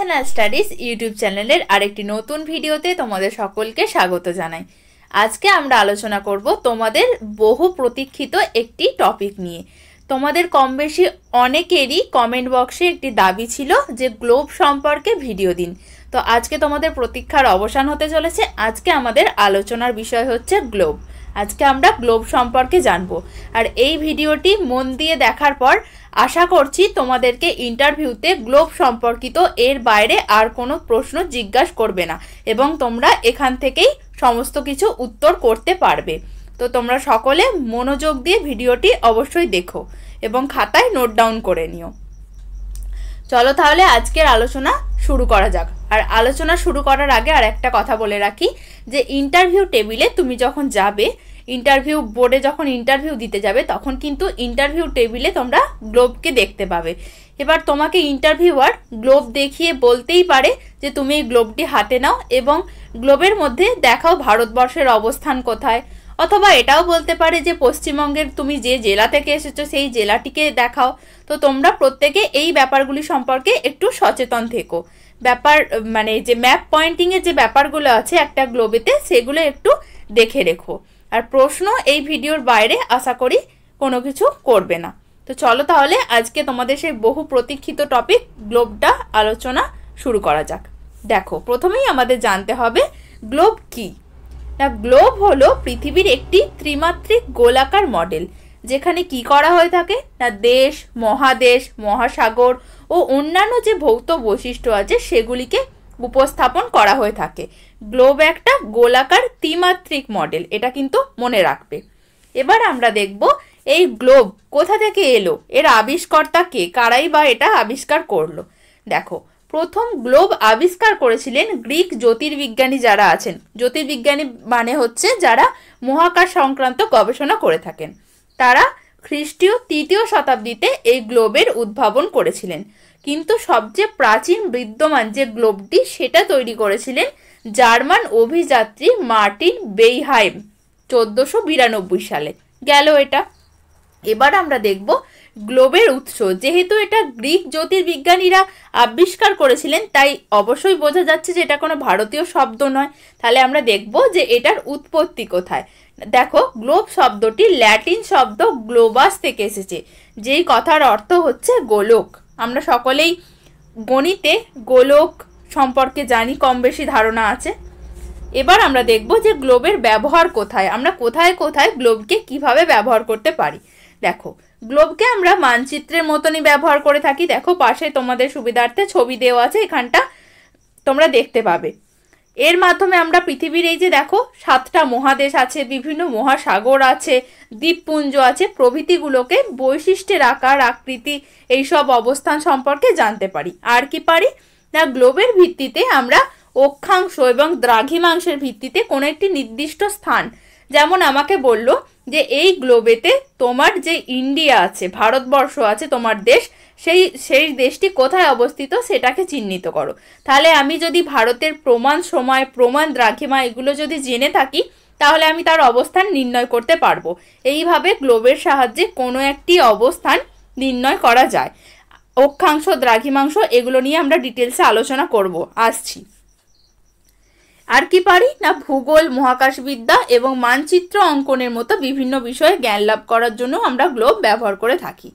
Studies YouTube চ্যানেলের আরেকটি নতুন ভিডিওতে তোমাদের সকলকে স্বাগত জানাই। আজকে আমরা আলোচনা করব তোমাদের বহু প্রতীক্ষিত একটি টপিক নিয়ে। তোমাদের কম বেশি অনেকেরই কমেন্ট বক্সে একটি দাবি ছিল যে গ্লোব সম্পর্কে ভিডিও দিন। তো আজকে তোমাদের প্রতীক্ষার অবসান হতে চলেছে। আজকে আমাদের আলোচনার বিষয় হচ্ছে গ্লোব। আজকে আমরা গ্লোব সম্পর্কে জানবো। আর এই ভিডিওটি মন দিয়ে দেখার পর আশা করছি তোমাদেরকে ইন্টারভিউতে গ্লোব সম্পর্কিত এর বাইরে আর কোনো প্রশ্ন জিজ্ঞাসা করবে না এবং তোমরা এখান থেকেই সমস্ত কিছু উত্তর করতে পারবে। তো তোমরা সকলে মনোযোগ দিয়ে ভিডিওটি অবশ্যই দেখো এবং খাতায় নোট ডাউন করে নিও। চলো তাহলে আজকের আলোচনা শুরু করা যাক। আর আলোচনা শুরু করার আগে আর একটা কথা বলে রাখি যে ইন্টারভিউ টেবিলে তুমি যখন যাবে, ইন্টারভিউ বোর্ডে যখন ইন্টারভিউ দিতে যাবে, তখন কিন্তু ইন্টারভিউ টেবিলে তোমরা গ্লোবকে দেখতে পাবে। এবার তোমাকে ইন্টারভিউয়ার গ্লোব দেখিয়ে বলতেই পারে যে তুমি এই গ্লোবটি হাতে নাও এবং গ্লোবের মধ্যে দেখাও ভারতবর্ষের অবস্থান কোথায়, অথবা এটাও বলতে পারে যে পশ্চিমবঙ্গের তুমি যে জেলা থেকে এসেছো সেই জেলাটিকে দেখাও। তো তোমরা প্রত্যেকে এই ব্যাপারগুলি সম্পর্কে একটু সচেতন থেকো। ব্যাপার মানে যে ম্যাপ পয়েন্টিংয়ের যে ব্যাপারগুলো আছে একটা গ্লোবেতে, সেগুলো একটু দেখে রেখো। আর প্রশ্ন এই ভিডিওর বাইরে আশা করি কোনো কিছু করবে না। তো চলো তাহলে আজকে তোমাদের সেই বহু প্রতীক্ষিত টপিক গ্লোবটা আলোচনা শুরু করা যাক। দেখো, প্রথমেই আমাদের জানতে হবে গ্লোব কি। না, গ্লোব হলো পৃথিবীর একটি ত্রিমাত্রিক গোলাকার মডেল, যেখানে কি করা হয়ে থাকে না দেশ, মহাদেশ, মহাসাগর ও অন্যান্য যে ভৌত বৈশিষ্ট্য আছে সেগুলিকে উপস্থাপন করা হয়ে থাকে। গ্লোব একটা গোলাকার ত্রিমাত্রিক মডেল, এটা কিন্তু মনে রাখবে। এবার আমরা দেখব এই গ্লোব কোথা থেকে এলো, এর আবিষ্কর্তা কে, কারাই বা এটা আবিষ্কার করলো। দেখো, প্রথম গ্লোব আবিষ্কার করেছিলেন গ্রিক জ্যোতির্বিজ্ঞানী যারা আছেন। জ্যোতির্বিজ্ঞানী মানে হচ্ছে যারা মহাকাশ সংক্রান্ত গবেষণা করে থাকেন। তারা খ্রিস্টীয় ৩য় শতাব্দীতে এই গ্লোবের উদ্ভাবন করেছিলেন। কিন্তু সবচেয়ে প্রাচীন বিদ্যমান যে গ্লোবটি সেটা তৈরি করেছিলেন জার্মান অভিযাত্রী মার্টিন বেইহাইম 1492 সালে। গেল এটা। এবার আমরা দেখব গ্লোবের উৎস। যেহেতু এটা গ্রিক জ্যোতির্বিজ্ঞানীরা আবিষ্কার করেছিলেন, তাই অবশ্যই বোঝা যাচ্ছে যে এটা কোনো ভারতীয় শব্দ নয়। তাহলে আমরা দেখব যে এটার উৎপত্তি কোথায়। দেখো, গ্লোব শব্দটি ল্যাটিন শব্দ গ্লোবাস থেকে এসেছে, যেই কথার অর্থ হচ্ছে গোলক। আমরা সকলেই গণিতে গোলক সম্পর্কে জানি, কম বেশি ধারণা আছে। এবার আমরা দেখব যে গ্লোবের ব্যবহার কোথায়, আমরা কোথায় কোথায় গ্লোবকে কিভাবে ব্যবহার করতে পারি। দেখো, গ্লোবকে আমরা মানচিত্রের মতনই ব্যবহার করে থাকি। দেখো, পাশে তোমাদের সুবিধার্থে ছবি দেওয়া আছে, এখানটা তোমরা দেখতে পাবে। এর মাধ্যমে আমরা পৃথিবীর এই যে দেখো 7টা মহাদেশ আছে, বিভিন্ন মহাসাগর আছে, দ্বীপপুঞ্জ আছে, প্রভৃতিগুলোকে বৈশিষ্ট্যের আকার, আকৃতি, এইসব অবস্থান সম্পর্কে জানতে পারি। আর কি পারি না, গ্লোবের ভিত্তিতে আমরা অক্ষাংশ এবং দ্রাঘিমাংশের ভিত্তিতে কোনো একটি নির্দিষ্ট স্থান, যেমন আমাকে বললো যে এই গ্লোবেতে তোমার যে ইন্ডিয়া আছে, ভারতবর্ষ আছে, তোমার দেশ, সেই দেশটি কোথায় অবস্থিত সেটাকে চিহ্নিত করো। তাহলে আমি যদি ভারতের প্রমাণ সময়, প্রমাণ দ্রাঘিমা এগুলো যদি জেনে থাকি, তাহলে আমি তার অবস্থান নির্ণয় করতে পারবো। এইভাবে গ্লোবের সাহায্যে কোনো একটি অবস্থান নির্ণয় করা যায়। অক্ষাংশ, দ্রাঘিমাংশ এগুলো নিয়ে আমরা ডিটেলসে আলোচনা করব, আসছি। আর কি পারি না, ভূগোল, মহাকাশবিদ্যা এবং মানচিত্র অঙ্কনের মতো বিভিন্ন বিষয়ে জ্ঞান লাভ করার জন্য আমরা গ্লোব ব্যবহার করে থাকি।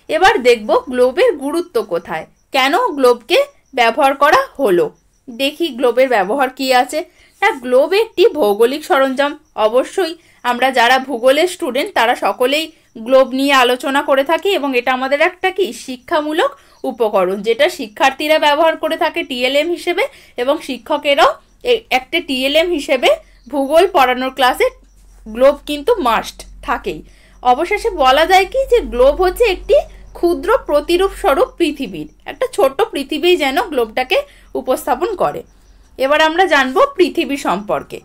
এবার দেখব গ্লোবের গুরুত্ব কোথায়, কেন গ্লোবকে ব্যবহার করা হলো। দেখি গ্লোবের ব্যবহার কি আছে। না, গ্লোব একটি ভৌগোলিক সরঞ্জাম। অবশ্যই আমরা যারা ভূগোলের স্টুডেন্ট তারা সকলেই গ্লোব নিয়ে আলোচনা করে থাকি এবং এটা আমাদের একটা কি শিক্ষামূলক উপকরণ, যেটা শিক্ষার্থীরা ব্যবহার করে থাকে টিএলএম হিসেবে, এবং শিক্ষকেরাও একটা টিএলএম হিসেবে ভূগোল পড়ানোর ক্লাসে গ্লোব কিন্তু মাস্ট থাকেই। অবশেষে বলা যায় কি যে গ্লোব হচ্ছে একটি ক্ষুদ্র প্রতিরূপ স্বরূপ পৃথিবীর, একটা ছোট্ট পৃথিবী যেন গ্লোবটাকে উপস্থাপন করে। এবার আমরা জানবো পৃথিবী সম্পর্কে।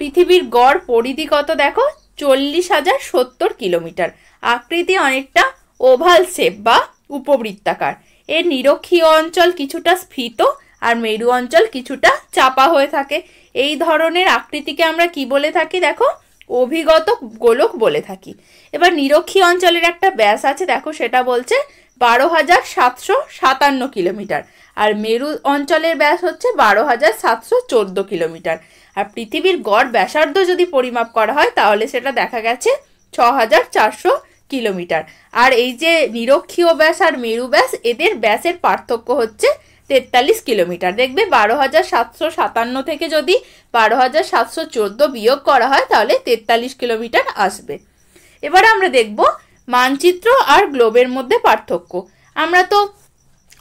পৃথিবীর গড় পরিধি কত দেখো, 40,070 কিলোমিটার। আকৃতি অনেকটা ওভাল শেপ বা উপবৃত্তাকার। এর নিরক্ষীয় অঞ্চল কিছুটা স্ফীত আর মেরু অঞ্চল কিছুটা চাপা হয়ে থাকে। এই ধরনের আকৃতিকে আমরা কি বলে থাকি দেখো, অভিগত গোলক বলে থাকি। এবার নিরক্ষীয় অঞ্চলের একটা ব্যাস আছে, দেখো সেটা বলছে 12,757 কিলোমিটার, আর মেরু অঞ্চলের ব্যাস হচ্ছে 12,714 কিলোমিটার। আর পৃথিবীর গড় ব্যাসার্ধ যদি পরিমাপ করা হয় তাহলে সেটা দেখা গেছে 6,400 কিলোমিটার। আর এই যে নিরক্ষীয় ব্যাস আর মেরু ব্যাস, এদের ব্যাসের পার্থক্য হচ্ছে 43 কিলোমিটার। দেখবে 12,757 থেকে যদি 12,714 বিয়োগ করা হয় তাহলে 43 কিলোমিটার আসবে। এবার আমরা দেখব মানচিত্র আর গ্লোবের মধ্যে পার্থক্য। আমরা তো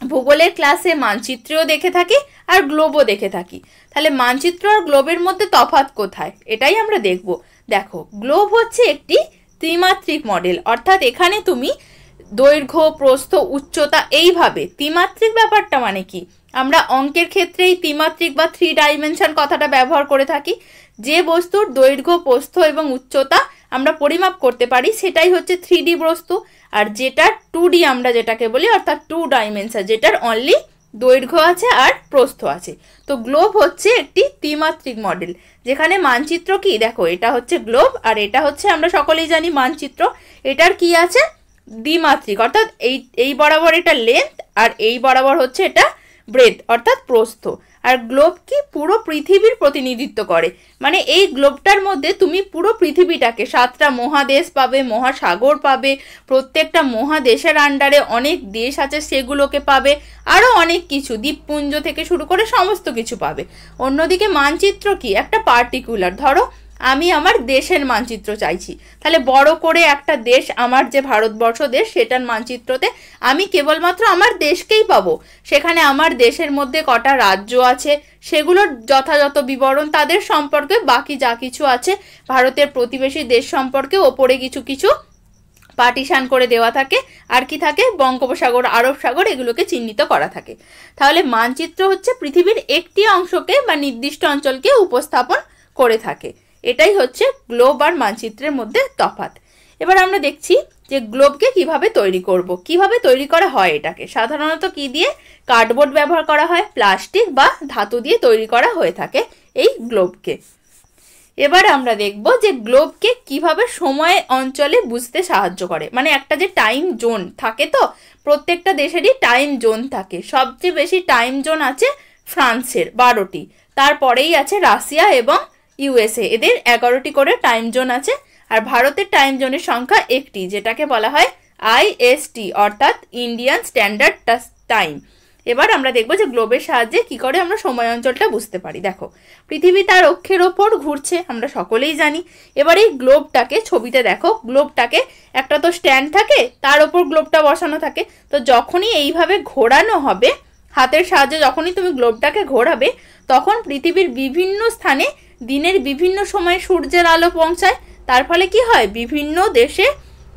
ভূগোলের ক্লাসে মানচিত্রও দেখে থাকি আর গ্লোবও দেখে থাকি, তাহলে মানচিত্র আর গ্লোবের মধ্যে তফাৎ কোথায় এটাই আমরা দেখব। দেখো, গ্লোব হচ্ছে একটি ত্রিমাত্রিক মডেল, অর্থাৎ এখানে তুমি দৈর্ঘ্য, প্রস্থ, উচ্চতা এইভাবে ত্রিমাত্রিক। ব্যাপারটা মানে কি, আমরা অঙ্কের ক্ষেত্রে এই ত্রিমাত্রিক বা 3 ডাইমেনশন কথাটা ব্যবহার করে থাকি। যে বস্তুর দৈর্ঘ্য, প্রস্থ এবং উচ্চতা আমরা পরিমাপ করতে পারি সেটাই হচ্ছে 3D বস্তু, আর যেটা 2D আমরা যেটাকে বলি, অর্থাৎ 2 ডাইমেনশন, যেটার অনলি দৈর্ঘ্য আছে আর প্রস্থ আছে। তো গ্লোব হচ্ছে একটি ত্রিমাত্রিক মডেল, যেখানে মানচিত্র কি, দেখো এটা হচ্ছে গ্লোব আর এটা হচ্ছে আমরা সকলেই জানি মানচিত্র। এটার কি আছে, দ্বিমাত্রিক, অর্থাৎ এই বরাবর এটা লেন্থ আর এই বরাবর হচ্ছে এটা ব্রেথ অর্থাৎ প্রস্থ। আর গ্লোব কি পুরো পৃথিবীর প্রতিনিধিত্ব করে, মানে এই গ্লোবটার মধ্যে তুমি পুরো পৃথিবীটাকে 7টা মহাদেশ পাবে, মহাসাগর পাবে, প্রত্যেকটা মহাদেশের আন্ডারে অনেক দেশ আছে সেগুলোকে পাবে, আরও অনেক কিছু, দ্বীপপুঞ্জ থেকে শুরু করে সমস্ত কিছু পাবে। অন্যদিকে মানচিত্র কি, একটা পার্টিকুলার, ধরো আমি আমার দেশের মানচিত্র চাইছি, তাহলে বড় করে একটা দেশ, আমার যে ভারতবর্ষ দেশ, সেটার মানচিত্রতে আমি কেবলমাত্র আমার দেশকেই পাবো। সেখানে আমার দেশের মধ্যে কটা রাজ্য আছে সেগুলোর যথাযথ বিবরণ, তাদের সম্পর্কে বাকি যা কিছু আছে, ভারতের প্রতিবেশী দেশ সম্পর্কে ওপরে কিছু কিছু পার্টিশন করে দেওয়া থাকে, আর কি থাকে, বঙ্গোপসাগর, আরব সাগর, এগুলোকে চিহ্নিত করা থাকে। তাহলে মানচিত্র হচ্ছে পৃথিবীর একটি অংশকে বা নির্দিষ্ট অঞ্চলকে উপস্থাপন করে থাকে। এটাই হচ্ছে গ্লোব আর মানচিত্রের মধ্যে তফাৎ। এবার আমরা দেখছি যে গ্লোবকে কিভাবে তৈরি করব, কিভাবে তৈরি করা হয়। এটাকে সাধারণত কি দিয়ে, কার্ডবোর্ড ব্যবহার করা হয়, প্লাস্টিক বা ধাতু দিয়ে তৈরি করা হয়ে থাকে এই গ্লোবকে। এবার আমরা দেখব যে গ্লোবকে কিভাবে সময় অঞ্চলে বুঝতে সাহায্য করে, মানে একটা যে টাইম জোন থাকে, তো প্রত্যেকটা দেশেরই টাইম জোন থাকে। সবচেয়ে বেশি টাইম জোন আছে ফ্রান্সের 12টি, তারপরেই আছে রাশিয়া এবং ইউএসএ, এদের 11টি করে টাইম জোন আছে। আর ভারতের টাইম জোনের সংখ্যা একটি, যেটাকে বলা হয় আইএসটি অর্থাৎ ইন্ডিয়ান স্ট্যান্ডার্ড টাইম। এবার আমরা দেখব যে গ্লোবের সাহায্যে কি করে আমরা সময় অঞ্চলটা বুঝতে পারি। দেখো, পৃথিবী তার অক্ষের ওপর ঘুরছে, আমরা সকলেই জানি। এবার এই গ্লোবটাকে, ছবিতে দেখো, গ্লোবটাকে একটা তো স্ট্যান্ড থাকে, তার ওপর গ্লোবটা বসানো থাকে। তো যখনই এইভাবে ঘোরানো হবে হাতের সাহায্যে, যখনই তুমি গ্লোবটাকে ঘোরাবে, তখন পৃথিবীর বিভিন্ন স্থানে দিনের বিভিন্ন সময়ে সূর্যের আলো পৌঁছায়। তার ফলে কি হয়, বিভিন্ন দেশে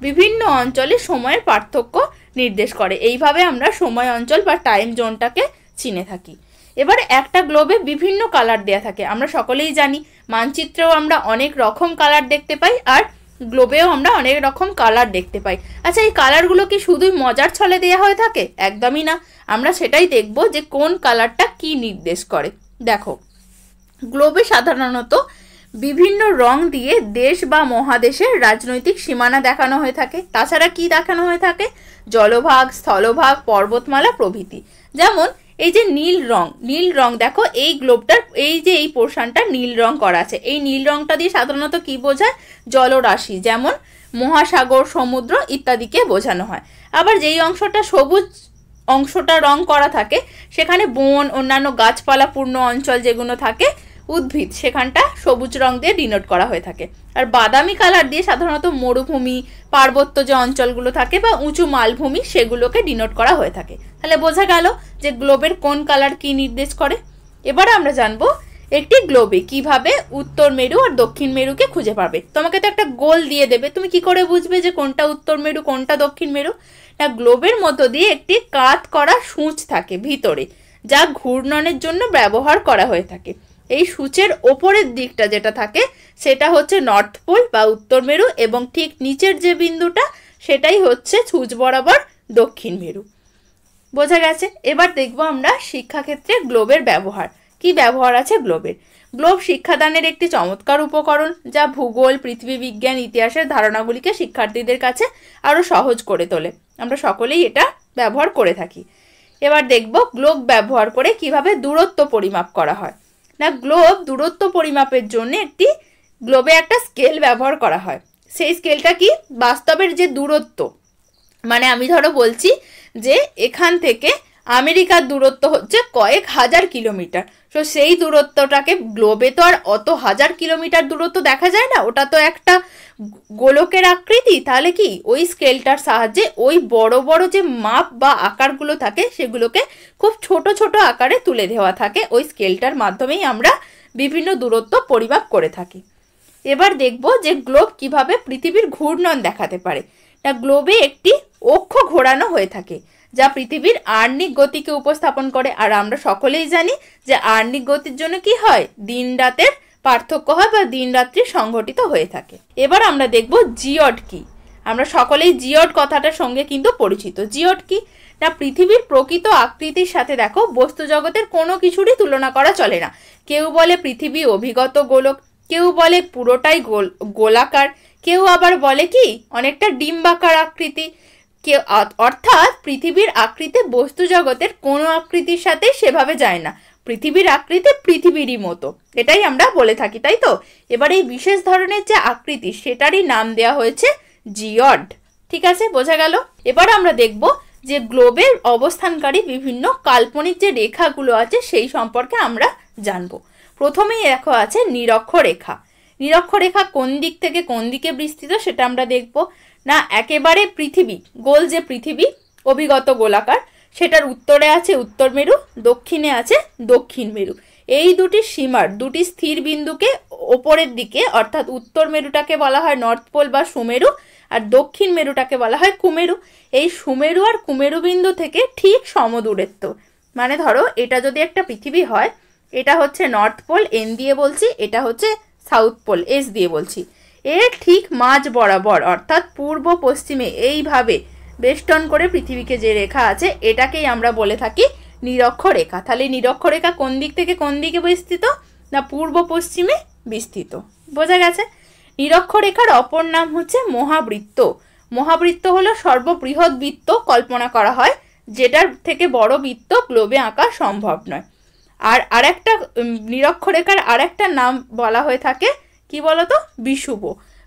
বিভিন্ন অঞ্চলে সময়ের পার্থক্য নির্দেশ করে। এইভাবে আমরা সময় অঞ্চল বা টাইম জোনটাকে চিনে থাকি। এবার একটা গ্লোবে বিভিন্ন কালার দেয়া থাকে, আমরা সকলেই জানি। মানচিত্রেও আমরা অনেক রকম কালার দেখতে পাই, আর গ্লোবেও আমরা অনেক রকম কালার দেখতে পাই। আচ্ছা, এই কালারগুলো কি শুধুই মজার ছলে দেয়া হয়ে থাকে? একদমই না। আমরা সেটাই দেখব যে কোন কালারটা কি নির্দেশ করে। দেখো, গ্লোবে সাধারণত বিভিন্ন রং দিয়ে দেশ বা মহাদেশের রাজনৈতিক সীমানা দেখানো হয়ে থাকে। তাছাড়া কি দেখানো হয়ে থাকে, জলভাগ, স্থলভাগ, পর্বতমালা প্রভৃতি। যেমন এই যে নীল রং দেখো, এই গ্লোবটার এই যে এই পোর্শনটা নীল রং করা আছে, এই নীল রংটা দিয়ে সাধারণত কি বোঝায়, জলরাশি, যেমন মহাসাগর, সমুদ্র ইত্যাদিকে বোঝানো হয়। আবার যেই অংশটা সবুজ অংশটা রং করা থাকে, সেখানে বন, অন্যান্য গাছপালা পূর্ণ অঞ্চল যেগুলো থাকে, উদ্ভিদ, সেখানটা সবুজ রং দিয়ে ডিনোট করা হয়ে থাকে। আর বাদামি কালার দিয়ে সাধারণত মরুভূমি, পার্বত্য যে অঞ্চলগুলো থাকে বা উঁচু মালভূমি, সেগুলোকে ডিনোট করা হয়ে থাকে। তাহলে বোঝা গেল যে গ্লোবের কোন কালার কি নির্দেশ করে। এবার আমরা জানবো একটি গ্লোবে কিভাবে উত্তর মেরু আর দক্ষিণ মেরুকে খুঁজে পাবে। তোমাকে তো একটা গোল দিয়ে দেবে, তুমি কি করে বুঝবে যে কোনটা উত্তর মেরু কোনটা দক্ষিণ মেরু? না, গ্লোবের মধ্য দিয়ে একটি কাত করা সূঁচ থাকে ভিতরে, যা ঘূর্ণনের জন্য ব্যবহার করা হয়ে থাকে। এই সূচের ওপরের দিকটা যেটা থাকে সেটা হচ্ছে নর্থ পোল বা উত্তর মেরু, এবং ঠিক নিচের যে বিন্দুটা সেটাই হচ্ছে সূচ বরাবর দক্ষিণ মেরু। বোঝা গেছে? এবার দেখবো আমরা শিক্ষাক্ষেত্রে গ্লোবের ব্যবহার। কি ব্যবহার আছে গ্লোবের? গ্লোব শিক্ষাদানের একটি চমৎকার উপকরণ, যা ভূগোল, পৃথিবী বিজ্ঞান, ইতিহাসের ধারণাগুলিকে শিক্ষার্থীদের কাছে আরো সহজ করে তোলে। আমরা সকলেই এটা ব্যবহার করে থাকি। এবার দেখব গ্লোব ব্যবহার করে কিভাবে দূরত্ব পরিমাপ করা হয়। না, গ্লোব দূরত্ব পরিমাপের জন্য গ্লোবে একটা স্কেল ব্যবহার করা হয়। সেই স্কেলটা কি, বাস্তবের যে দূরত্ব, মানে আমি ধরো বলছি যে এখান থেকে আমেরিকার দূরত্ব হচ্ছে কয়েক হাজার কিলোমিটার, তো সেই দূরত্বটাকে গ্লোবে তো আর অত হাজার কিলোমিটার দূরত্ব দেখা যায় না, ওটা তো একটা গোলকের আকৃতি। তাহলে কি ওই স্কেলটার সাহায্যে ওই বড় বড় যে মাপ বা আকারগুলো থাকে সেগুলোকে খুব ছোট ছোট আকারে তুলে দেওয়া থাকে। ওই স্কেলটার মাধ্যমেই আমরা বিভিন্ন দূরত্ব পরিমাপ করে থাকি। এবার দেখব যে গ্লোব কিভাবে পৃথিবীর ঘূর্ণন দেখাতে পারে। না, গ্লোবে একটি অক্ষ ঘোরানো হয়ে থাকে যা পৃথিবীর আহ্নিক গতিকে উপস্থাপন করে। আর আমরা সকলেই জানি যে আহ্নিক গতির জন্য কি হয়, দিন রাতের পার্থক্য হয় বা দিন রাত্রি সংঘটিত হয়ে থাকে। এবার আমরা দেখব জিওড কি। আমরা সকলেই জিওড কথাটার সঙ্গে কিন্তু পরিচিত। জিওড কি না, পৃথিবীর প্রকৃত আকৃতির সাথে দেখো বস্তু জগতের কোনো কিছুরই তুলনা করা চলে না। কেউ বলে পৃথিবী অভিগত গোলক, কেউ বলে পুরোটাই গোলাকার, কেউ আবার বলে কি অনেকটা ডিম্বাকার আকৃতি। কেউ অর্থাৎ পৃথিবীর আকৃতি বস্তু জগতের কোনো আকৃতির সাথে সেভাবে যায় না। পৃথিবীর আকৃতি পৃথিবীরই মতো, এটাই আমরা বলে থাকি, তাই তো। এবার এই বিশেষ ধরনের যে আকৃতি সেটারই নাম দেওয়া হয়েছে জিওড। ঠিক আছে, বোঝা গেল। এবার আমরা দেখব যে গ্লোবের অবস্থানকারী বিভিন্ন কাল্পনিক যে রেখাগুলো আছে সেই সম্পর্কে আমরা জানবো। প্রথমেই দেখো আছে নিরক্ষরেখা। নিরক্ষরেখা কোন দিক থেকে কোন দিকে বিস্তৃত সেটা আমরা দেখব। না, একেবারে পৃথিবী, গোল যে পৃথিবী অভিগত গোলাকার, সেটার উত্তরে আছে উত্তর মেরু, দক্ষিণে আছে দক্ষিণ মেরু। এই দুটি সীমার দুটি স্থির বিন্দুকে ওপরের দিকে, অর্থাৎ উত্তর মেরুটাকে বলা হয় নর্থ পোল বা সুমেরু, আর দক্ষিণ মেরুটাকে বলা হয় কুমেরু। এই সুমেরু আর কুমেরু বিন্দু থেকে ঠিক সমদূরত্ব, মানে ধরো এটা যদি একটা পৃথিবী হয়, এটা হচ্ছে নর্থ পোল এন দিয়ে বলছি, এটা হচ্ছে সাউথ পোল এস দিয়ে বলছি, এর ঠিক মাঝ বরাবর অর্থাৎ পূর্ব পশ্চিমে এইভাবে বেষ্টন করে পৃথিবীকে যে রেখা আছে এটাকেই আমরা বলে থাকি নিরক্ষরেখা। তাহলে নিরক্ষরেখা কোন দিক থেকে কোন দিকে বিস্তৃত, না পূর্ব পশ্চিমে বিস্তৃত। বোঝা গেছে। নিরক্ষরেখার অপর নাম হচ্ছে মহাবৃত্ত। মহাবৃত্ত হলো সর্ববৃহৎ বৃত্ত কল্পনা করা হয়, যেটার থেকে বড় বৃত্ত গ্লোবে আঁকা সম্ভব নয়। আর আরেকটা নিরক্ষরেখার আরেকটা নাম বলা হয়ে থাকে কি বলতো, বিষুব।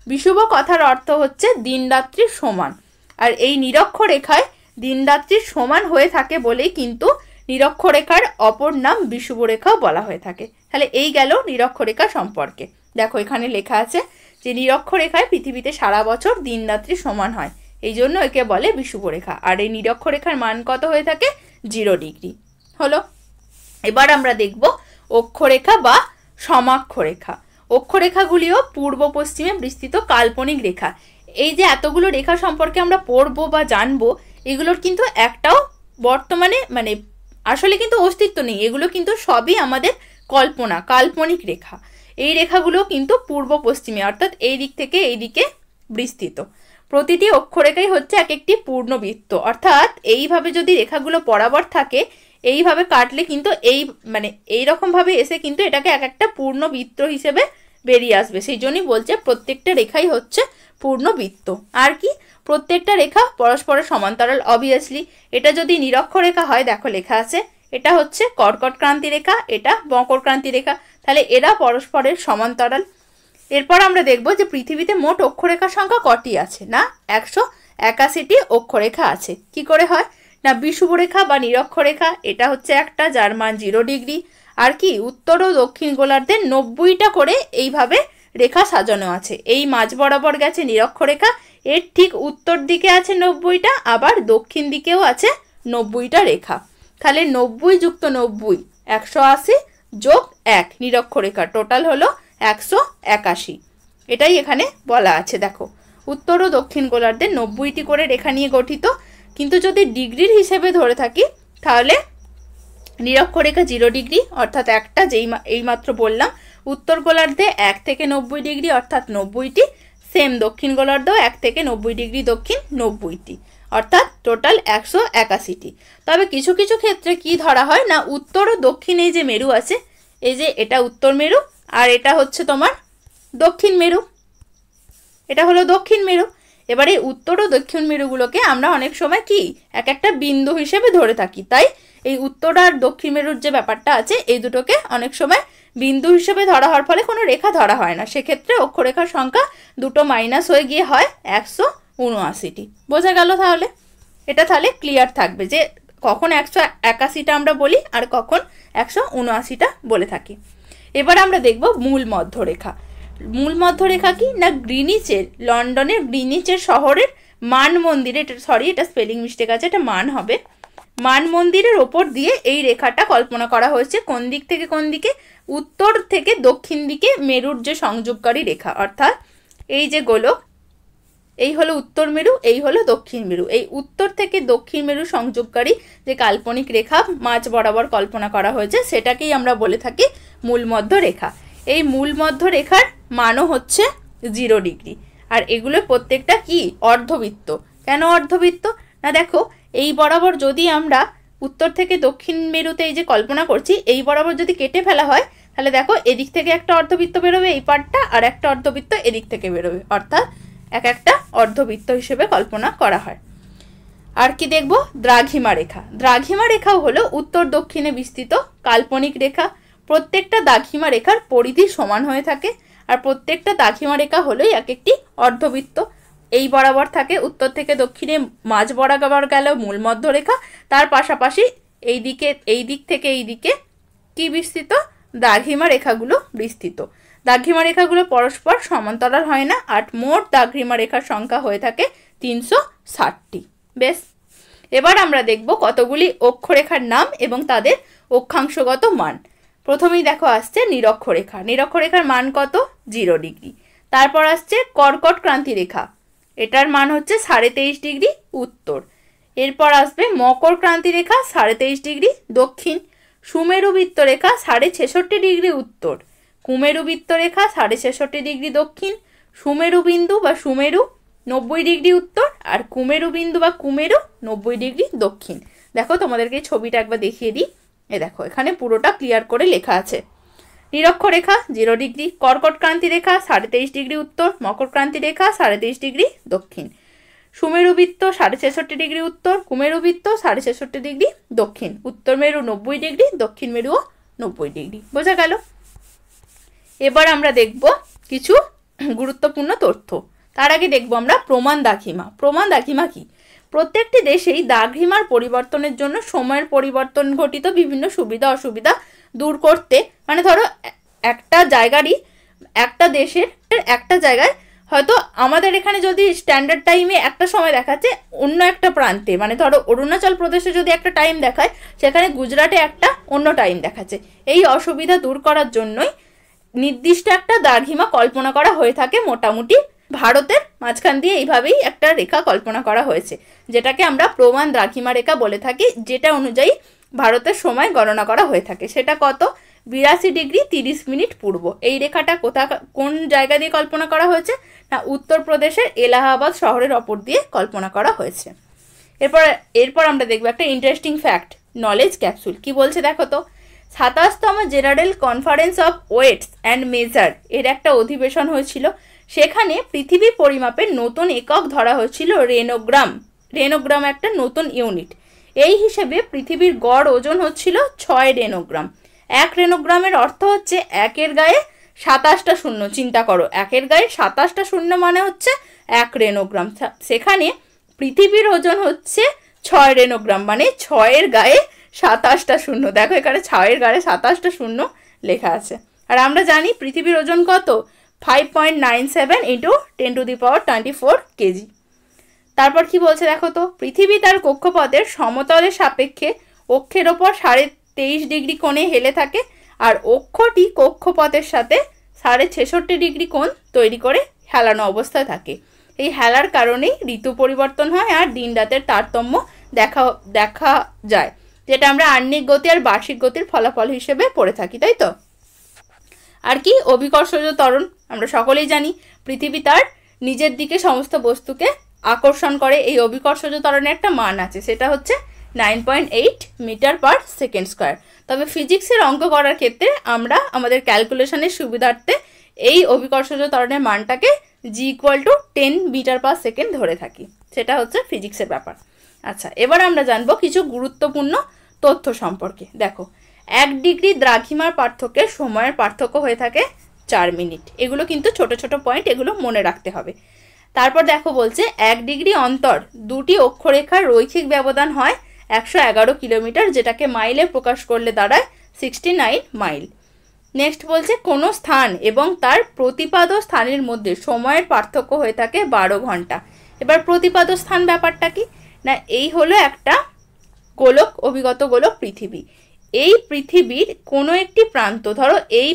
বিষুব কথার অর্থ হচ্ছে দিন রাত্রির সমান। আর এই নিরক্ষরেখায় দিন রাত্রির সমান হয়ে থাকে বলেই কিন্তু নিরক্ষরেখার অপর নাম বিষুবরেখাও বলা হয়ে থাকে। তাহলে এই গেল নিরক্ষরেখা সম্পর্কে। দেখো এখানে লেখা আছে যে নিরক্ষরেখায় পৃথিবীতে সারা বছর দিন রাত্রি সমান হয়, এই জন্য একে বলে বিষুবরেখা। আর এই নিরক্ষরেখার মান কত হয়ে থাকে, 0 ডিগ্রি হলো। এবার আমরা দেখব অক্ষরেখা বা সমাক্ষরেখা। অক্ষরেখাগুলিও পূর্ব পশ্চিমে বিস্তৃত কাল্পনিক রেখা। এই যে এতগুলো রেখা সম্পর্কে আমরা পড়বো বা জানবো, এগুলোর কিন্তু একটাও বর্তমানে মানে আসলে কিন্তু অস্তিত্ব নেই। এগুলো কিন্তু সবই আমাদের কল্পনা, কাল্পনিক রেখা। এই রেখাগুলো কিন্তু পূর্ব পশ্চিমে অর্থাৎ এই দিক থেকে এই দিকে বিস্তৃত। প্রতিটি অক্ষরেখাই হচ্ছে এক একটি পূর্ণবৃত্ত, অর্থাৎ এইভাবে যদি রেখাগুলো বরাবর থাকে, এইভাবে কাটলে কিন্তু এইরকমভাবে এসে কিন্তু এটাকে এক একটা পূর্ণবৃত্ত হিসেবে বেরিয়ে আসবে। সেই জন্যই বলছে প্রত্যেকটা রেখাই হচ্ছে পূর্ণবৃত্ত। আর কি, প্রত্যেকটা রেখা পরস্পরের সমান্তরাল। অবভিয়াসলি এটা যদি নিরক্ষরেখা হয়, দেখো লেখা আছে এটা হচ্ছে কর্কট ক্রান্তি রেখা, এটা মকর ক্রান্তি রেখা, তাহলে এরা পরস্পরের সমান্তরাল। এরপর আমরা দেখব যে পৃথিবীতে মোট অক্ষরেখার সংখ্যা কটি আছে। না, 181টি অক্ষরেখা আছে। কি করে হয়, না বিষুবরেখা বা নিরক্ষরেখা এটা হচ্ছে একটা, যার মান 0 ডিগ্রি। আর কি, উত্তর ও দক্ষিণ গোলার্ধের 90টা করে এইভাবে রেখা সাজানো আছে। এই মাঝ বরাবর গেছে নিরক্ষরেখা, এর ঠিক উত্তর দিকে আছে 90টা, আবার দক্ষিণ দিকেও আছে 90টা রেখা। তাহলে 90 যুক্ত 90 180 যোগ 1 নিরক্ষরেখা, টোটাল হলো 181। এটাই এখানে বলা আছে। দেখো উত্তর ও দক্ষিণ গোলার্ধের 90টি করে রেখা নিয়ে গঠিত। কিন্তু যদি ডিগ্রির হিসেবে ধরে থাকি তাহলে নিরক্ষরেখা 0 ডিগ্রি অর্থাৎ একটা, যেই এইমাত্র বললাম। উত্তর গোলার্ধে 1 থেকে 90 ডিগ্রি অর্থাৎ 90টি, সেম দক্ষিণ গোলার্ধেও 1 থেকে 90 ডিগ্রি দক্ষিণ 90টি, অর্থাৎ টোটাল 181টি। তবে কিছু কিছু ক্ষেত্রে কি ধরা হয়, না উত্তর ও দক্ষিণ এই যে মেরু আছে, এই যে এটা উত্তর মেরু আর এটা হচ্ছে তোমার দক্ষিণ মেরু, এটা হলো দক্ষিণ মেরু। এবার এই উত্তর ও দক্ষিণ মেরুগুলোকে আমরা অনেক সময় কি এক একটা বিন্দু হিসেবে ধরে থাকি, তাই এই উত্তর আর দক্ষিণ মেরুর যে ব্যাপারটা আছে এই দুটোকে অনেক সময় বিন্দু হিসেবে ধরা হওয়ার ফলে কোনো রেখা ধরা হয় না, সেক্ষেত্রে অক্ষরেখার সংখ্যা দুটো মাইনাস হয়ে গিয়ে হয় 179টি। বোঝা গেল? তাহলে এটা তাহলে ক্লিয়ার থাকবে যে কখন 181টা আমরা বলি আর কখন 179টা বলে থাকি। এবার আমরা দেখব মূল মধ্যরেখা। মূল মধ্যরেখা কি না, গ্রিনিচের, লন্ডনের গ্রিনিচের শহরের মান মন্দিরে, এটা স্পেলিং মিস্টেক আছে, এটা মান হবে, মান মন্দিরের ওপর দিয়ে এই রেখাটা কল্পনা করা হয়েছে। কোন দিক থেকে কোন দিকে? উত্তর থেকে দক্ষিণ দিকে মেরুর যে সংযোগকারী রেখা, অর্থাৎ এই যে গোলক, এই হলো উত্তর মেরু, এই হলো দক্ষিণ মেরু, এই উত্তর থেকে দক্ষিণ মেরু সংযোগকারী যে কাল্পনিক রেখা মাঝ বরাবর কল্পনা করা হয়েছে সেটাকেই আমরা বলে থাকি মূল মধ্য রেখা। এই মূল মধ্য রেখার মানও হচ্ছে 0 ডিগ্রি। আর এগুলো প্রত্যেকটা কি অর্ধবৃত্ত। কেন অর্ধবৃত্ত না, দেখো এই বরাবর যদি আমরা উত্তর থেকে দক্ষিণ মেরুতে এই যে কল্পনা করছি এই বরাবর যদি কেটে ফেলা হয় তাহলে দেখো এদিক থেকে একটা অর্ধবৃত্ত বেরোবে এই পার্টটা, আর একটা অর্ধবৃত্ত এদিক থেকে বেরোবে, অর্থাৎ এক একটা অর্ধবৃত্ত হিসেবে কল্পনা করা হয়। আর কি দেখব? দ্রাঘিমা রেখা। দ্রাঘিমা রেখাও হলো উত্তর দক্ষিণে বিস্তৃত কাল্পনিক রেখা। প্রত্যেকটা দ্রাঘিমা রেখার পরিধি সমান হয়ে থাকে, আর প্রত্যেকটা দ্রাঘিমা রেখা হলো এক একটি অর্ধবৃত্ত। এই বরাবর থাকে উত্তর থেকে দক্ষিণে মাঝ বরাবর গেল মূল মধ্যরেখা, তার পাশাপাশি এই দিক থেকে এই দিকে কি বিস্তৃত? দ্রাঘিমা রেখাগুলো বিস্তৃত। দ্রাঘিমা রেখাগুলো পরস্পর সমান্তরাল হয় না, আর মোট দ্রাঘিমা রেখার সংখ্যা হয়ে থাকে 360টি। বেশ, এবার আমরা দেখব কতগুলি অক্ষরেখার নাম এবং তাদের অক্ষাংশগত মান। প্রথমেই দেখো আসছে নিরক্ষরেখা। নিরক্ষরেখার মান কত? 0 ডিগ্রি। তারপর আসছে কর্কট ক্রান্তি রেখা, এটার মান হচ্ছে 23.5 ডিগ্রি উত্তর। এরপর আসবে মকর ক্রান্তি রেখা 23.5 ডিগ্রি দক্ষিণ। সুমেরু বৃত্ত রেখা 66.5 ডিগ্রি উত্তর। কুমেরু বৃত্ত রেখা 66.5 ডিগ্রি দক্ষিণ। সুমেরু বিন্দু বা সুমেরু 90 ডিগ্রি উত্তর, আর কুমেরু বিন্দু বা কুমেরু 90 ডিগ্রি দক্ষিণ। দেখো তোমাদেরকে এই ছবিটা একবার দেখিয়ে দিই, এ দেখো এখানে পুরোটা ক্লিয়ার করে লেখা আছে। নিরক্ষরেখা 0 ডিগ্রি, কর্কট ক্রান্তি রেখা 23.5 ডিগ্রি উত্তর, মকর ক্রান্তি রেখা 23.5 ডিগ্রি দক্ষিণ। সুমেরু বৃত্ত 66.5 ডিগ্রি উত্তর, কুমেরু বৃত্ত 66.5 ডিগ্রি দক্ষিণ। উত্তর মেরু 90 ডিগ্রি, দক্ষিণ মেরুও 90 ডিগ্রি। বোঝা গেল? এবার আমরা দেখব কিছু গুরুত্বপূর্ণ তথ্য। তার আগে দেখব আমরা প্রমাণ দ্রাঘিমা। প্রমাণ দ্রাঘিমা কি? প্রত্যেকটি দেশেই দ্রাঘিমার পরিবর্তনের জন্য সময়ের পরিবর্তন ঘটিত বিভিন্ন সুবিধা অসুবিধা দূর করতে, মানে ধরো একটা জায়গারই, একটা দেশের একটা জায়গায় হয়তো আমাদের এখানে যদি স্ট্যান্ডার্ড টাইমে একটা সময় দেখাচ্ছে, অন্য একটা প্রান্তে মানে ধরো অরুণাচল প্রদেশে যদি একটা টাইম দেখায় সেখানে গুজরাটে একটা অন্য টাইম দেখাচ্ছে। এই অসুবিধা দূর করার জন্যই নির্দিষ্ট একটা দ্রাঘিমা কল্পনা করা হয়ে থাকে। মোটামুটি ভারতের মাঝখান দিয়ে এইভাবেই একটা রেখা কল্পনা করা হয়েছে, যেটাকে আমরা প্রমাণ দ্রাঘিমা রেখা বলে থাকি, যেটা অনুযায়ী ভারতের সময় গণনা করা হয়ে থাকে। সেটা কত? 82 ডিগ্রি 30 মিনিট পূর্ব। এই রেখাটা কোন জায়গা দিয়ে কল্পনা করা হয়েছে না, উত্তরপ্রদেশের এলাহাবাদ শহরের ওপর দিয়ে কল্পনা করা হয়েছে। এরপর আমরা দেখব একটা ইন্টারেস্টিং ফ্যাক্ট, নলেজ ক্যাপসুল। কি বলছে দেখো তো, 27তম general conference of weights and measure এর একটা অধিবেশন হয়েছিল। সেখানে পৃথিবী পরিমাপের নতুন একক ধরা হয়েছিল রেনোগ্রাম। রেনোগ্রাম একটা নতুন ইউনিট। এই হিসেবে পৃথিবীর গড় ওজন হচ্ছিল 6 রেনোগ্রাম। 1 রেনোগ্রামের অর্থ হচ্ছে 1-এর গায়ে 27টা শূন্য। চিন্তা করো, 1-এর গায়ে 27টা শূন্য মানে হচ্ছে 1 রেনোগ্রাম। সেখানে পৃথিবীর ওজন হচ্ছে 6 রেনোগ্রাম, মানে 6-এর গায়ে 27টা শূন্য। দেখো এখানে 6-এর গায়ে 27টা শূন্য লেখা আছে। আর আমরা জানি পৃথিবীর ওজন কত? 5.97 × 10⁻24 কেজি। তারপর কি বলছে দেখো তো, পৃথিবী তার কক্ষপথের সমতলের সাপেক্ষে অক্ষের ওপর 23.5 ডিগ্রি কোণে হেলে থাকে, আর অক্ষটি কক্ষপথের সাথে 66.5 ডিগ্রি কোণ তৈরি করে হেলানো অবস্থায় থাকে। এই হেলার কারণেই ঋতু পরিবর্তন হয় আর দিন রাতের তারতম্য দেখা যায়, যেটা আমরা আহ্নিক গতি আর বার্ষিক গতির ফলাফল হিসেবে পড়ে থাকি, তাই তো? আর কি অভিকর্ষজ ত্বরণ, আমরা সকলেই জানি পৃথিবী তার নিজের দিকে সমস্ত বস্তুকে আকর্ষণ করে। এই অভিকর্ষজ ত্বরণের একটা মান আছে, সেটা হচ্ছে 9.8 মিটার/সেকেন্ড স্কয়ার। তবে ফিজিক্সের অঙ্ক করার ক্ষেত্রে আমরা আমাদের ক্যালকুলেশনের সুবিধার্থে এই অভিকর্ষজ ত্বরণের মানটাকে g equal to 10 metre per second ধরে থাকি, সেটা হচ্ছে ফিজিক্সের ব্যাপার। আচ্ছা, এবার আমরা জানবো কিছু গুরুত্বপূর্ণ তথ্য সম্পর্কে। দেখো, 1 ডিগ্রি দ্রাঘিমার পার্থক্যের সময়ের পার্থক্য হয়ে থাকে 4 মিনিট। এগুলো কিন্তু ছোট ছোট পয়েন্ট, এগুলো মনে রাখতে হবে। তারপর দেখো বলছে 1 ডিগ্রি অন্তর দুটি অক্ষরেখার রৈখিক ব্যবধান হয় 111 কিলোমিটার, যেটাকে মাইলে প্রকাশ করলে দাঁড়ায় 69 মাইল। নেক্সট বলছে কোনো স্থান এবং তার প্রতিপাদ স্থানের মধ্যে সময়ের পার্থক্য হয়ে থাকে 12 ঘন্টা। এবার প্রতিপাদ স্থান ব্যাপারটা কি না, এই হলো একটা গোলক, অভিগত গোলক পৃথিবী। এই পৃথিবীর কোনো একটি প্রান্ত, ধরো এই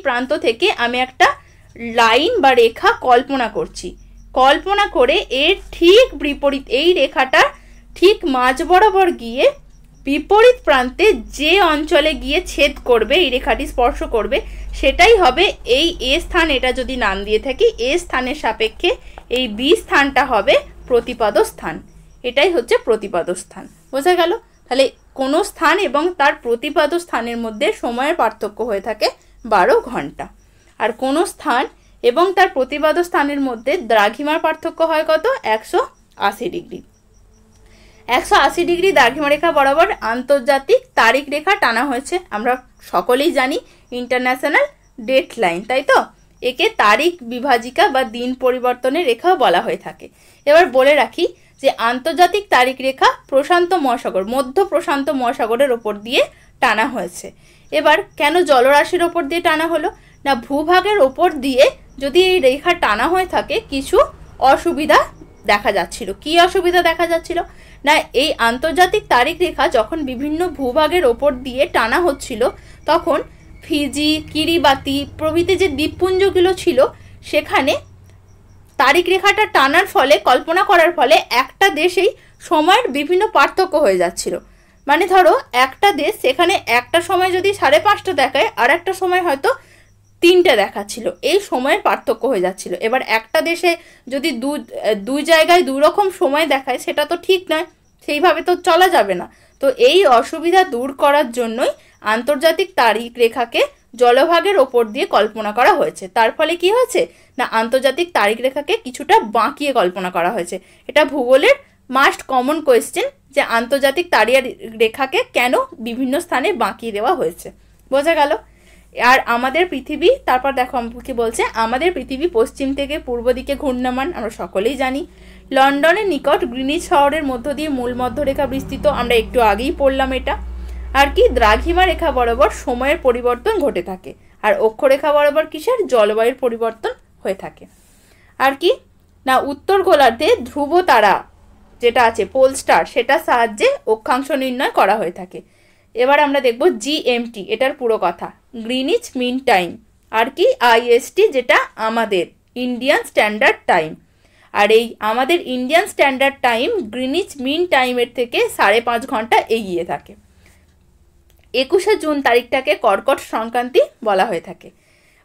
প্রান্ত থেকে আমি একটা লাইন বা রেখা কল্পনা করছি, কল্পনা করে এর ঠিক বিপরীত, এই রেখাটা ঠিক মাঝ বরাবর গিয়ে বিপরীত প্রান্তে যে অঞ্চলে গিয়ে ছেদ করবে, এই রেখাটি স্পর্শ করবে, সেটাই হবে এই এ স্থান। এটা যদি নাম দিয়ে থাকি, এ স্থানের সাপেক্ষে এই বি স্থানটা হবে প্রতিপাদ স্থান। এটাই হচ্ছে প্রতিপাদ স্থান। বোঝা গেল? তাহলে কোনো স্থান এবং তার প্রতিপাদ স্থানের মধ্যে সময়ের পার্থক্য হয়ে থাকে 12 ঘন্টা। আর কোনো স্থান এবং তার প্রতিপাদ স্থানের মধ্যে দ্রাঘিমার পার্থক্য হয় কত? 180 ডিগ্রি। 180 ডিগ্রি দ্রাঘিমা রেখা বরাবর আন্তর্জাতিক তারিখ রেখা টানা হয়েছে। আমরা সকলেই জানি ইন্টারন্যাশনাল ডেট লাইন, তাই তো? একে তারিখ বিভাজিকা বা দিন পরিবর্তনের রেখাও বলা হয়ে থাকে। এবার বলে রাখি যে আন্তর্জাতিক তারিখ রেখা প্রশান্ত মহাসাগর, মধ্য প্রশান্ত মহাসাগরের ওপর দিয়ে টানা হয়েছে। এবার কেন জলরাশির ওপর দিয়ে টানা হলো না, ভূভাগের ওপর দিয়ে যদি এই রেখা টানা হয়ে থাকে কিছু অসুবিধা দেখা যাচ্ছিল। কি অসুবিধা দেখা যাচ্ছিল না, এই আন্তর্জাতিক তারিখ রেখা যখন বিভিন্ন ভূভাগের ওপর দিয়ে টানা হচ্ছিল, তখন ফিজি, কিরিবাতি প্রভৃতি যে দ্বীপপুঞ্জগুলো ছিল, সেখানে তারিখ রেখাটা টানার ফলে, কল্পনা করার ফলে একটা দেশেই সময়ের বিভিন্ন পার্থক্য হয়ে যাচ্ছিল। মানে ধরো একটা দেশ, সেখানে একটা সময় যদি 5:30 দেখায়, আর একটা সময় হয়তো 3টে দেখাচ্ছিল, এই সময়ের পার্থক্য হয়ে যাচ্ছিল। এবার একটা দেশে যদি দুই জায়গায় 2 রকম সময় দেখায়, সেটা তো ঠিক নয়, সেইভাবে তো চলা যাবে না। তো এই অসুবিধা দূর করার জন্যই আন্তর্জাতিক তারিখ রেখাকে জলভাগের ওপর দিয়ে কল্পনা করা হয়েছে। তার ফলে কি হয়েছে না, আন্তর্জাতিক তারিখ রেখাকে কিছুটা বাঁকিয়ে কল্পনা করা হয়েছে। এটা ভূগোলের মাস্ট কমন কোয়েশ্চেন, যে আন্তর্জাতিক তারিখ রেখাকে কেন বিভিন্ন স্থানে বাঁকিয়ে দেওয়া হয়েছে। বোঝা গেল? আর আমাদের পৃথিবী, তারপর দেখো কি বলছে, আমাদের পৃথিবী পশ্চিম থেকে পূর্ব দিকে ঘূর্ণায়মান, আমরা সকলেই জানি। লন্ডনের নিকট গ্রিনিচ শহরের মধ্য দিয়ে মূল মধ্যরেখা বিস্তৃত, আমরা একটু আগেই পড়লাম এটা। আর কি, দ্রাঘিমা রেখা বরাবর সময়ের পরিবর্তন ঘটে থাকে, আর অক্ষরেখা বরাবর কিসের? জলবায়ুর পরিবর্তন হয়ে থাকে। আর কি না, উত্তর গোলার্ধে ধ্রুব তারা যেটা আছে, পোল স্টার, সেটার সাহায্যে অক্ষাংশ নির্ণয় করা হয়ে থাকে। এবার আমরা দেখব জিএমটি, এটার পুরো কথা, গ্রিনিচ মিন টাইম। আর কি, আইএসটি, যেটা আমাদের ইন্ডিয়ান স্ট্যান্ডার্ড টাইম। আর এই আমাদের ইন্ডিয়ান স্ট্যান্ডার্ড টাইম গ্রিনিচ মিন টাইমের থেকে 5.5 ঘন্টা এগিয়ে থাকে। 21শে জুন তারিখটাকে কর্কট সংক্রান্তি বলা হয়ে থাকে।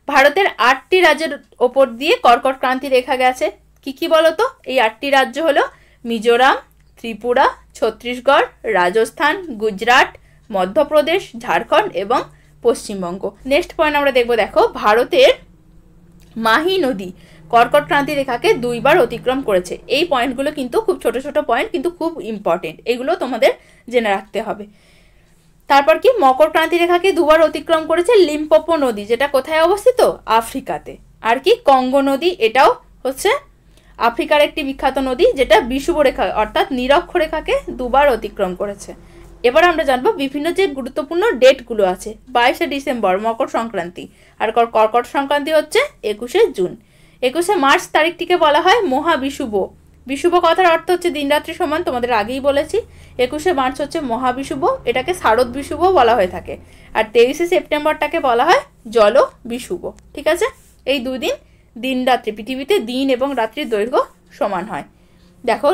ভারতের 8টি রাজ্যের ওপর দিয়ে কর্কট ক্রান্তি রেখা গেছে। কি কি বলতো? এই 8টি রাজ্য হলো মিজোরাম, ত্রিপুরা, ছত্তিশগড়, রাজস্থান, গুজরাট, মধ্যপ্রদেশ, ঝাড়খণ্ড এবং পশ্চিমবঙ্গ। নেক্সট পয়েন্ট আমরা দেখব, দেখো ভারতের মাহি নদী কর্কট ক্রান্তি রেখাকে 2 বার অতিক্রম করেছে। এই পয়েন্টগুলো কিন্তু খুব ছোট ছোট পয়েন্ট, কিন্তু খুব ইম্পর্টেন্ট, এগুলো তোমাদের জেনে রাখতে হবে। তারপর কি, মকর ক্রান্তি রেখাকে 2 বার অতিক্রম করেছে লিম্পোপো নদী, যেটা কোথায় অবস্থিত? আফ্রিকাতে। আর কি, কঙ্গো নদী, এটাও হচ্ছে আফ্রিকার একটি বিখ্যাত নদী, যেটা বিষুব রেখা অর্থাৎ নিরক্ষরেখাকে 2 বার অতিক্রম করেছে। এবার আমরা জানবো বিভিন্ন যে গুরুত্বপূর্ণ ডেটগুলো আছে। 22শে ডিসেম্বর মকর সংক্রান্তি, আর কর্কট সংক্রান্তি হচ্ছে 21শে জুন। 21শে মার্চ তারিখটিকে বলা হয় মহাবিষুব। বিষুব কথার অর্থ হচ্ছে দিনরাত্রি সমান, তোমাদের আগেই বলেছি। 21শে মার্চ হচ্ছে মহাবিষুব, এটাকে শারদ বিষুব বলা হয়ে থাকে। আর 23শে সেপ্টেম্বরটাকে বলা হয় জল বিষুব। ঠিক আছে? এই 2 দিন দিন রাত্রি, পৃথিবীতে দিন এবং রাত্রির দৈর্ঘ্য সমান হয়। দেখো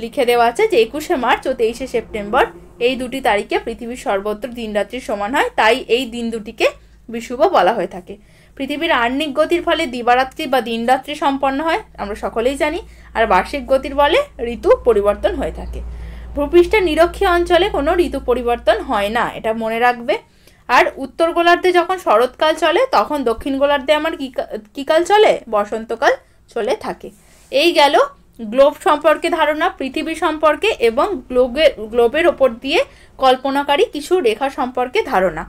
লিখে দেওয়া আছে যে 21শে মার্চ ও 23শে সেপ্টেম্বর এই 2টি তারিখে পৃথিবীর সর্বত্র দিন রাত্রির সমান হয়, তাই এই দিন দুটিকে বিষুব বলা হয়ে থাকে। পৃথিবীর আহ্নিক গতির ফলে দিবারাত্রি বা দিনরাত্রি সম্পন্ন হয়, আমরা সকলেই জানি। আর বার্ষিক গতির বলে ঋতু পরিবর্তন হয়ে থাকে। ভূপৃষ্ঠের নিরক্ষীয় অঞ্চলে কোনো ঋতু পরিবর্তন হয় না, এটা মনে রাখবে। আর উত্তর গোলার্ধে যখন শরৎকাল চলে তখন দক্ষিণ গোলার্ধে আমার কী কাল চলে? বসন্তকাল চলে থাকে। এই গেল গ্লোব সম্পর্কে ধারণা, পৃথিবী সম্পর্কে এবং গ্লোবের ওপর দিয়ে কল্পনাকারী কিছু রেখা সম্পর্কে ধারণা।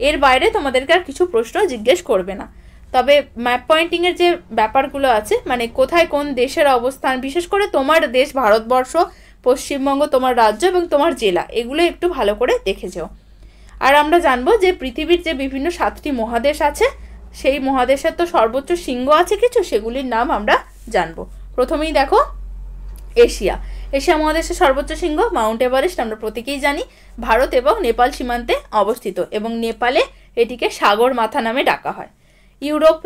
এর বাইরে তোমাদেরকে আর কিছু প্রশ্ন জিজ্ঞেস করবে না। তবে ম্যাপ পয়েন্টিংয়ের যে ব্যাপারগুলো আছে, মানে কোথায় কোন দেশের অবস্থান, বিশেষ করে তোমার দেশ ভারতবর্ষ, পশ্চিমবঙ্গ, তোমার রাজ্য এবং তোমার জেলা, এগুলো একটু ভালো করে দেখে যেও। আর আমরা জানবো যে পৃথিবীর যে বিভিন্ন 7টি মহাদেশ আছে, সেই মহাদেশের তো সর্বোচ্চ শৃঙ্গ আছে কিছু, সেগুলির নাম আমরা জানবো। প্রথমেই দেখো এশিয়া। এশিয়া মহাদেশের সর্বোচ্চ শৃঙ্গ মাউন্ট এভারেস্ট, আমরা প্রত্যেকেই জানি, ভারত এবং নেপাল সীমান্তে অবস্থিত এবং নেপালে এটিকে সাগর মাথা নামে ডাকা হয়।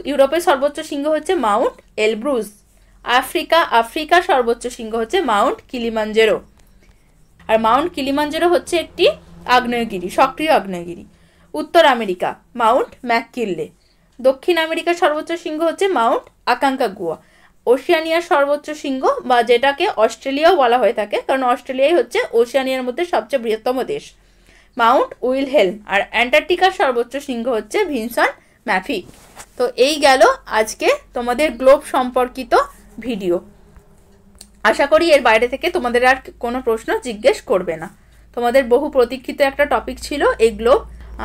ইউরোপের সর্বোচ্চ শৃঙ্গ হচ্ছে মাউন্ট এলব্রুজ। আফ্রিকার সর্বোচ্চ শৃঙ্গ হচ্ছে মাউন্ট কিলিমাঞ্জারো। আর মাউন্ট কিলিমাঞ্জারো হচ্ছে একটি আগ্নেয়গিরি, সক্রিয় আগ্নেয়গিরি। উত্তর আমেরিকা মাউন্ট ম্যাককিনলে। দক্ষিণ আমেরিকার সর্বোচ্চ শৃঙ্গ হচ্ছে মাউন্ট আকাঙ্কাগুয়া। ওশিয়ানিয়ার সর্বোচ্চ শৃঙ্গ, বা যেটাকে অস্ট্রেলিয়াও বলা হয়ে থাকে, কারণ অস্ট্রেলিয়াই হচ্ছে ওশিয়ানিয়ার মধ্যে সবচেয়ে বৃহত্তম দেশ, মাউন্ট উইলহেলম। আর অ্যান্টার্কটিকার সর্বোচ্চ শৃঙ্গ হচ্ছে ভিনসন ম্যাফিক। তো এই গেল আজকে তোমাদের গ্লোব সম্পর্কিত ভিডিও। আশা করি এর বাইরে থেকে তোমাদের আর কোনো প্রশ্ন জিজ্ঞেস করবে না। তোমাদের বহু প্রতীক্ষিত একটা টপিক ছিল এই গ্লোব।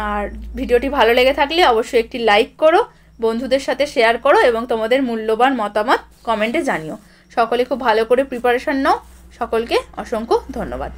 আর ভিডিওটি ভালো লেগে থাকলে অবশ্যই একটি লাইক করো, বন্ধুদের সাথে শেয়ার করো এবং তোমাদের মূল্যবান মতামত কমেন্টে জানিও। সকলে খুব ভালো করে প্রিপারেশন নাও। সকলকে অসংখ্য ধন্যবাদ।